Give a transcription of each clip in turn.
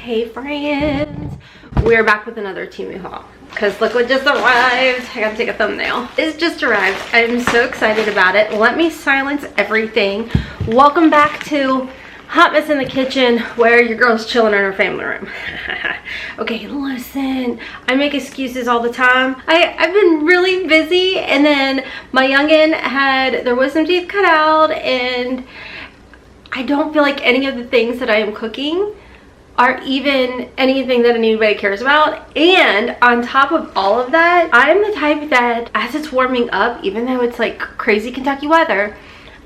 Hey friends, we're back with another TEMU haul because look what just arrived. I gotta take a thumbnail. It's just arrived. I'm so excited about it. Let me silence everything. Welcome back to Hotmess in the kitchen, where your girl's chilling in her family room. Okay, listen, I make excuses all the time. I've been really busy, and then my youngin had their wisdom teeth cut out, and I don't feel like any of the things that I am cooking are even anything that anybody cares about. And on top of all of that, I'm the type that as it's warming up, even though it's like crazy Kentucky weather,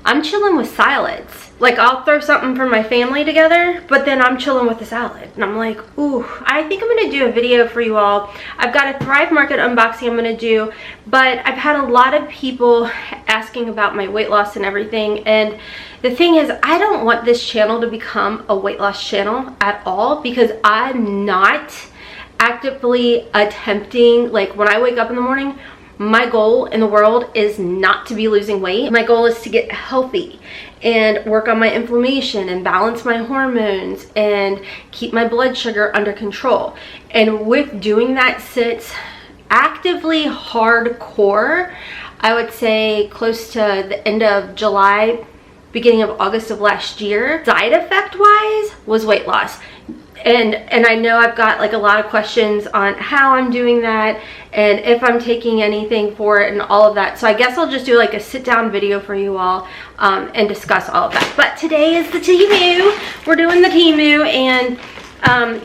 I'm chilling with salads. Like, I'll throw something for my family together, but then I'm chilling with the salad. And I'm like, ooh, I think I'm gonna do a video for you all. I've got a Thrive Market unboxing I'm gonna do, but I've had a lot of people asking about my weight loss and everything. And the thing is, I don't want this channel to become a weight loss channel at all, because I'm not actively attempting, like when I wake up in the morning, my goal in the world is not to be losing weight. My goal is to get healthy and work on my inflammation and balance my hormones and keep my blood sugar under control. And with doing that, sits actively hardcore, I would say close to the end of July, beginning of August of last year. Side effect wise was weight loss. And I know I've got like a lot of questions on how I'm doing that and if I'm taking anything for it and all of that. So I guess I'll just do like a sit down video for you all and discuss all of that. But today is the TEMU. We're doing the TEMU, and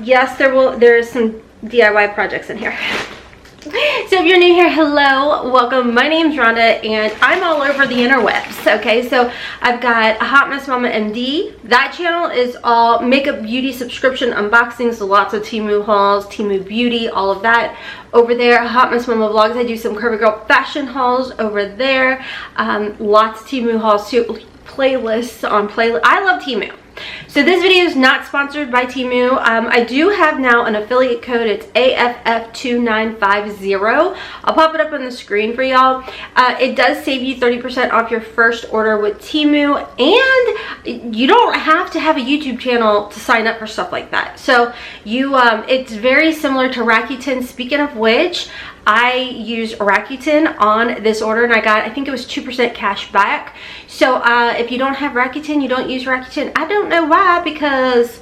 yes, there's some DIY projects in here. So if you're new here, hello, welcome. My name's Rhonda, and I'm all over the interwebs. Okay, so I've got Hotmess MOMMA MD. That channel is all makeup, beauty, subscription unboxings, so lots of TEMU hauls, TEMU beauty, all of that over there. Hotmess MOMMA vlogs. I do some curvy girl fashion hauls over there. Lots of TEMU hauls too. Playlists on playlist. I love TEMU. So this video is not sponsored by TEMU. I do have now an affiliate code. It's AFF2950. I'll pop it up on the screen for y'all. It does save you 30% off your first order with TEMU, and you don't have to have a YouTube channel to sign up for stuff like that. So you, it's very similar to Rakuten. Speaking of which, I used Rakuten on this order, and I got, I think it was 2% cash back. So if you don't have Rakuten, you don't use Rakuten. I don't know why, because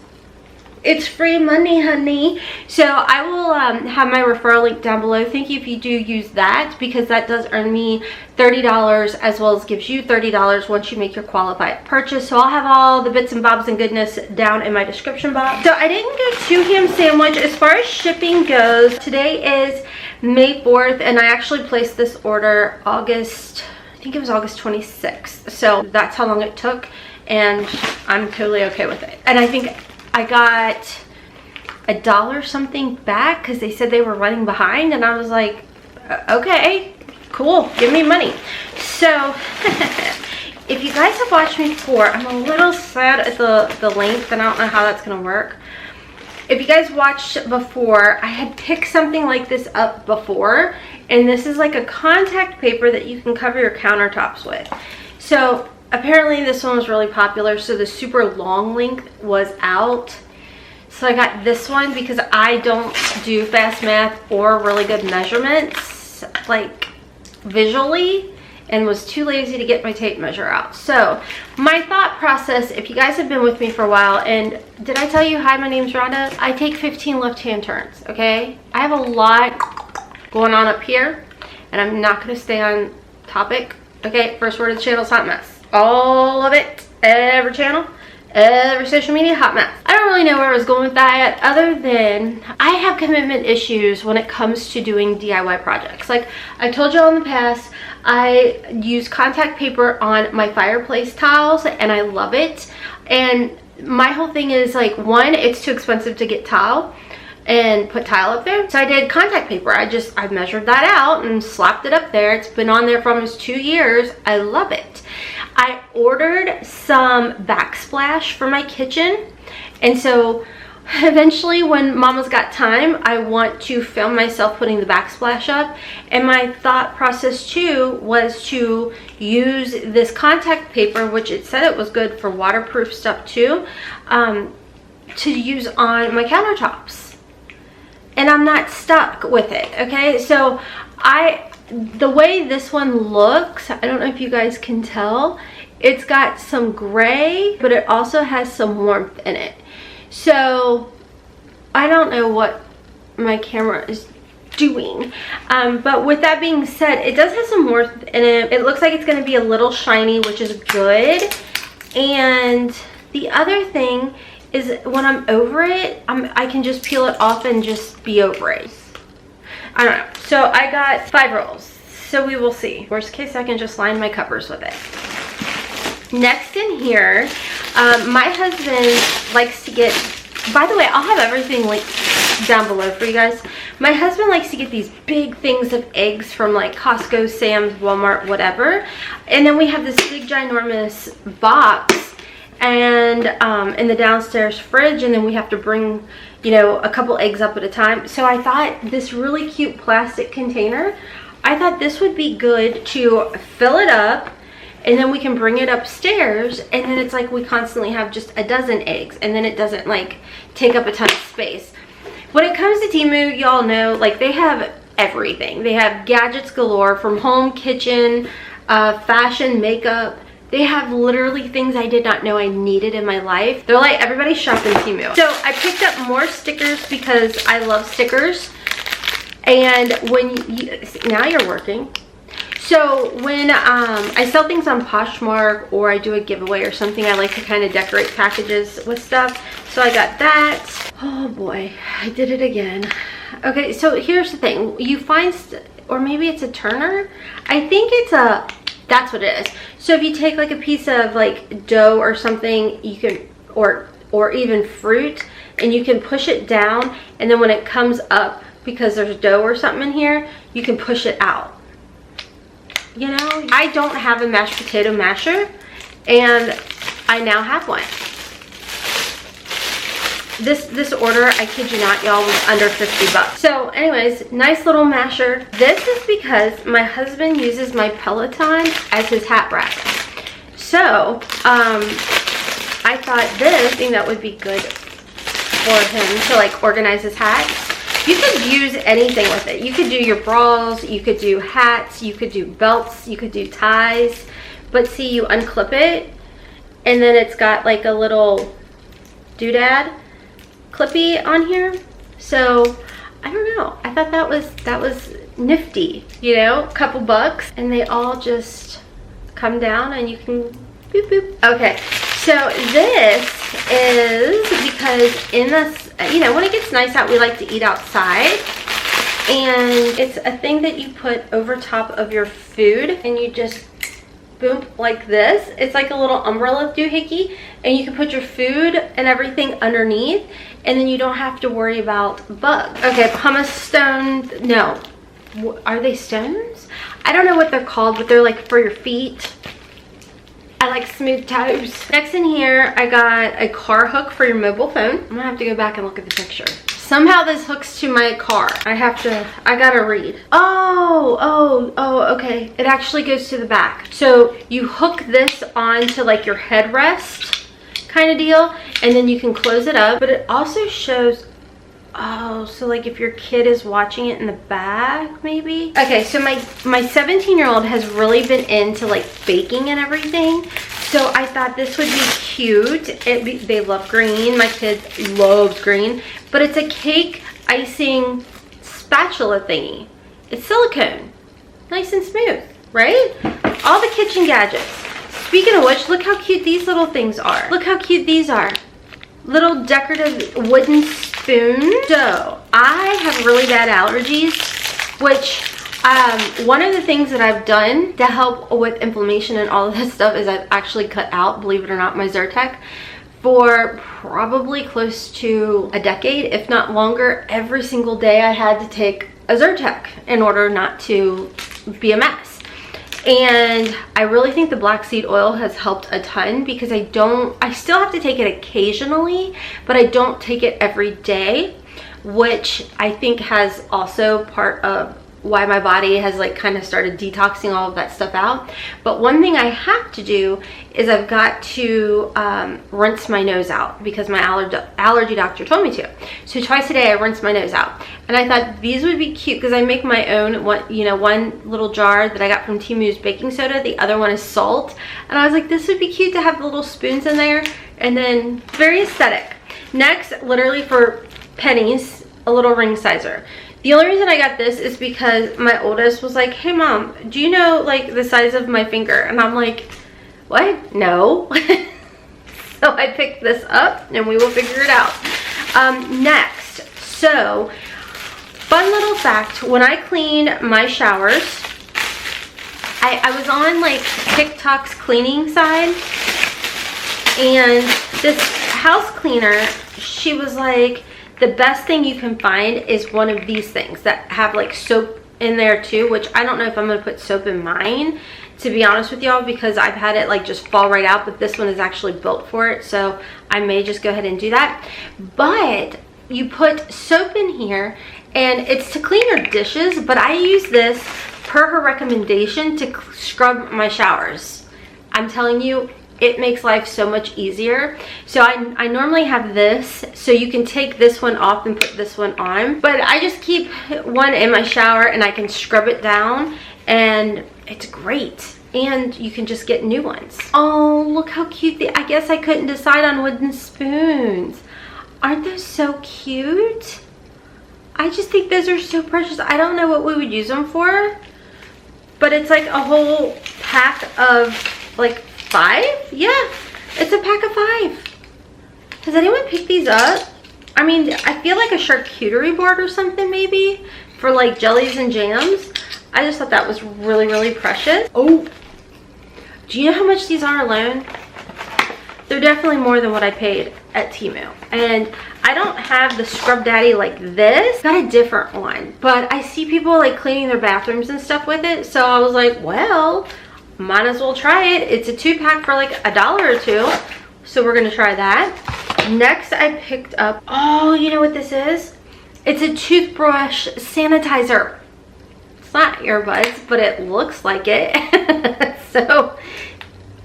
it's free money, honey. So I will have my referral link down below. Thank you if you do use that, because that does earn me $30, as well as gives you $30 once you make your qualified purchase. So I'll have all the bits and bobs and goodness down in my description box. So I didn't get to ham sandwich. As far as shipping goes, today is May 4th, and I actually placed this order August, I think it was August 26th. So that's how long it took, and I'm totally okay with it. And I think I got $1 something back because they said they were running behind, and I was like, okay, cool, give me money. So if you guys have watched me before, I'm a little sad at the length, and I don't know how that's gonna work. If you guys watched before, I had picked something like this up before, and this is like a contact paper that you can cover your countertops with. So apparently this one was really popular, so the super long length was out. So I got this one because I don't do fast math or really good measurements, like visually, and was too lazy to get my tape measure out. So my thought process, if you guys have been with me for a while, and did I tell you, hi, my name's Rhonda? I take 15 left-hand turns, okay? I have a lot going on up here, and I'm not gonna stay on topic, okay? First word of the channel is hot mess. All of it, every channel, every social media, hot mess. I don't really know where I was going with that, other than I have commitment issues when it comes to doing DIY projects. Like I told y'all in the past, I use contact paper on my fireplace tiles, and I love it. And my whole thing is, like, one, it's too expensive to get tile and put tile up there, so I did contact paper. I measured that out and slapped it up there. It's been on there for almost 2 years. I love it. I ordered some backsplash for my kitchen, and so eventually when Mama's got time, I want to film myself putting the backsplash up. And my thought process too was to use this contact paper, which it said it was good for waterproof stuff too, to use on my countertops. And I'm not stuck with it, okay? So the way this one looks, I don't know if you guys can tell, it's got some gray, but it also has some warmth in it. So I don't know what my camera is doing, but with that being said, it does have some warmth in it. It looks like it's going to be a little shiny, which is good. And the other thing is, when I'm over it, I can just peel it off and just be over it. I don't know. So I got 5 rolls, so we will see. Worst case, I can just line my covers with it. Next in here, my husband likes to get, by the way, I'll have everything linked down below for you guys. My husband likes to get these big things of eggs from like Costco, Sam's, Walmart, whatever. And then we have this big ginormous box and in the downstairs fridge, and then we have to bring, you know, a couple eggs up at a time. So I thought this really cute plastic container, I thought this would be good to fill it up, and then we can bring it upstairs, and then it's like we constantly have just a dozen eggs, and then it doesn't like take up a ton of space. When it comes to Temu, y'all know, like, they have everything. They have gadgets galore, from home, kitchen, fashion, makeup. They have literally things I did not know I needed in my life. They're like, everybody's shopping Temu. So I picked up more stickers because I love stickers. And when you, now you're working. So when I sell things on Poshmark, or I do a giveaway or something, I like to kind of decorate packages with stuff. So I got that. Oh boy, I did it again. Okay, so here's the thing. You find, or maybe it's a turner. I think it's a, that's what it is. So if you take like a piece of like dough or something, you can, or even fruit, and you can push it down, and then when it comes up, because there's dough or something in here, you can push it out. You know, I don't have a mashed potato masher, and I now have one. This order, I kid you not, y'all, was under 50 bucks. So anyways, nice little masher. This is because my husband uses my Peloton as his hat rack. So I thought this thing that would be good for him to like organize his hats. You could use anything with it. You could do your bras, you could do hats, you could do belts, you could do ties. But see, you unclip it, and then it's got like a little doodad clippy on here. So I don't know, I thought that was nifty, you know, a couple bucks, and they all just come down and you can boop boop. Okay, so this is because in this, you know, when it gets nice out, we like to eat outside, and it's a thing that you put over top of your food, and you just boom like this. It's like a little umbrella doohickey, and you can put your food and everything underneath, and then you don't have to worry about bugs. Okay, pumice stone, no, are they stones? I don't know what they're called, but they're like for your feet. I like smooth toes. Next in here, I got a car hook for your mobile phone. I'm gonna have to go back and look at the picture. Somehow this hooks to my car. I gotta read. Oh, okay. It actually goes to the back. So you hook this onto like your headrest kind of deal, and then you can close it up. But it also shows, oh, so like if your kid is watching it in the back, maybe. Okay, so my 17-year-old has really been into like baking and everything. So I thought this would be cute. They love green. My kid loves green. But it's a cake icing spatula thingy. It's silicone. Nice and smooth, right? All the kitchen gadgets. Speaking of which, look how cute these little things are. Look how cute these are. Little decorative wooden spoons. So I have really bad allergies, which one of the things that I've done to help with inflammation and all of this stuff is I've actually cut out, believe it or not, my Zyrtec for probably close to a decade, if not longer. Every single day I had to take a Zyrtec in order not to be a mess. And I really think the black seed oil has helped a ton, because I still have to take it occasionally, but I don't take it every day, which I think has also part of why my body has like kind of started detoxing all of that stuff out. But one thing I have to do is I've got to rinse my nose out because my allergy doctor told me to. So twice a day I rinse my nose out. And I thought these would be cute because I make my own, one little jar that I got from TEMU's baking soda. The other one is salt. And I was like, this would be cute to have the little spoons in there. And then very aesthetic. Next, literally for pennies, a little ring sizer. The only reason I got this is because my oldest was like, hey mom, do you know like the size of my finger? And I'm like, what? No. So I picked this up and we will figure it out. Next, so fun little fact, when I clean my showers, I was on like TikTok's cleaning side, and this house cleaner, she was like, the best thing you can find is one of these things that have like soap in there too, which I don't know if I'm gonna put soap in mine, to be honest with y'all, because I've had it like just fall right out, but this one is actually built for it, so I may just go ahead and do that. But you put soap in here and it's to clean your dishes, but I use this per her recommendation to scrub my showers. I'm telling you, it makes life so much easier. So I normally have this, so you can take this one off and put this one on, but I just keep one in my shower and I can scrub it down and it's great. And you can just get new ones. Oh, look how cute. I guess I couldn't decide on wooden spoons. Aren't those so cute? I just think those are so precious. I don't know what we would use them for, but it's like a whole pack of like 5? Yeah, it's a pack of 5. Has anyone picked these up? I mean, I feel like a charcuterie board or something maybe for like jellies and jams. I just thought that was really, really precious. Oh, do you know how much these are alone? They're definitely more than what I paid at TEMU. And I don't have the Scrub Daddy like this. Got a different one. But I see people like cleaning their bathrooms and stuff with it. So I was like, well, might as well try it. It's a 2-pack for like $1 or $2. So we're gonna try that. Next I picked up, oh, you know what this is? It's a toothbrush sanitizer. It's not earbuds, but it looks like it.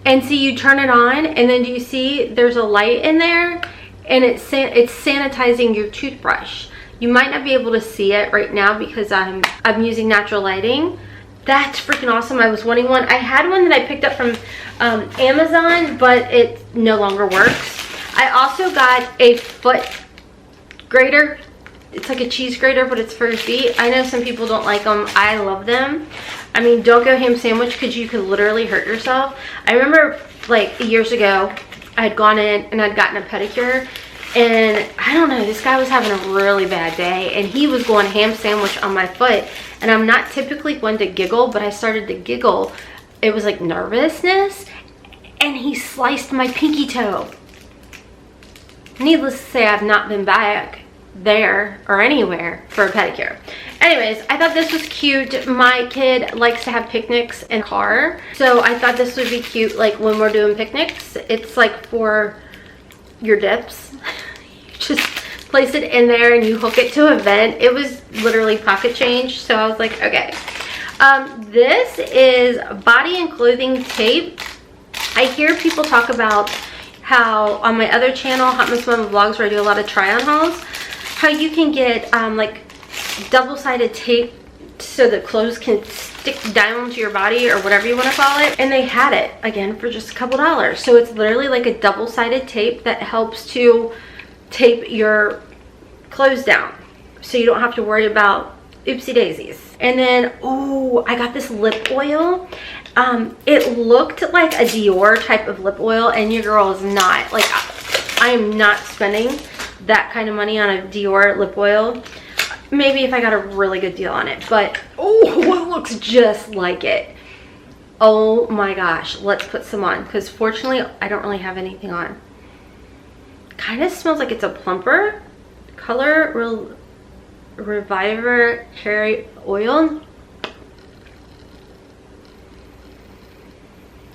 And see, you turn it on and then do you see there's a light in there, and it's sanitizing your toothbrush. You might not be able to see it right now because I'm using natural lighting. That's freaking awesome. I was wanting one. I had one that I picked up from Amazon, but it no longer works. I also got a foot grater. It's like a cheese grater, but it's for your feet. I know some people don't like them. I love them. I mean, don't go ham sandwich because you could literally hurt yourself. I remember like years ago, I had gone in and I'd gotten a pedicure, and I don't know, this guy was having a really bad day and he was going ham sandwich on my foot. And I'm not typically one to giggle, but I started to giggle. It was like nervousness, and he sliced my pinky toe. Needless to say, I've not been back there or anywhere for a pedicure. Anyways, I thought this was cute. My kid likes to have picnics in the car, so I thought this would be cute like when we're doing picnics. It's like for your dips. Just place it in there and you hook it to a vent. It was literally pocket change, so I was like, okay. This is body and clothing tape. I hear people talk about how on my other channel, Hotmess MOMMA Vlogs, where I do a lot of try on hauls, how you can get like double-sided tape so the clothes can stick down to your body or whatever you want to call it. And they had it again for just a couple dollars. So it's literally like a double-sided tape that helps to tape your clothes down so you don't have to worry about oopsie daisies. And then, oh, I got this lip oil. It looked like a Dior type of lip oil, and your girl is not. Like, I am not spending that kind of money on a Dior lip oil. Maybe if I got a really good deal on it, but oh, it looks just like it. Oh my gosh, let's put some on, because fortunately I don't really have anything on. Kind of smells like it's a plumper. Color Reviver Cherry Oil.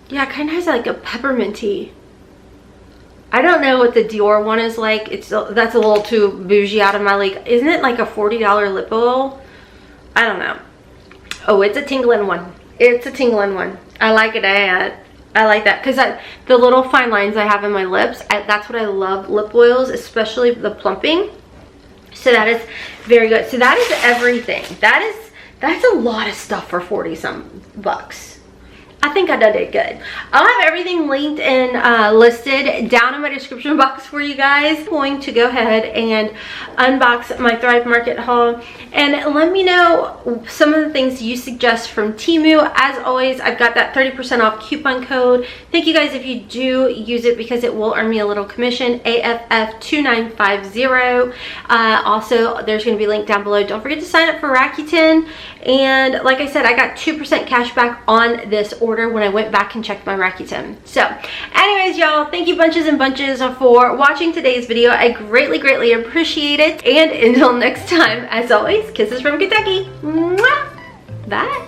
Yeah, it kind of has like a pepperminty. I don't know what the Dior one is like. That's a little too bougie out of my league. Isn't it like a $40 lip oil? I don't know. Oh, it's a tingling one. It's a tingling one. I like it. I like that because the little fine lines I have in my lips, that's what I love lip oils, especially the plumping. So that is very good. So that is everything. That's a lot of stuff for 40 some bucks. I think I done it good. I'll have everything linked and listed down in my description box for you guys. I'm going to go ahead and unbox my Thrive Market haul and let me know some of the things you suggest from Temu. As always, I've got that 30% off coupon code. Thank you guys if you do use it because it will earn me a little commission, AFF2950. Also, there's going to be a link down below. Don't forget to sign up for Rakuten. And like I said, I got 2% cash back on this order when I went back and checked my Rakuten. So anyways, y'all, thank you bunches and bunches for watching today's video. I greatly appreciate it. And until next time, as always, kisses from Kentucky. Mwah! Bye.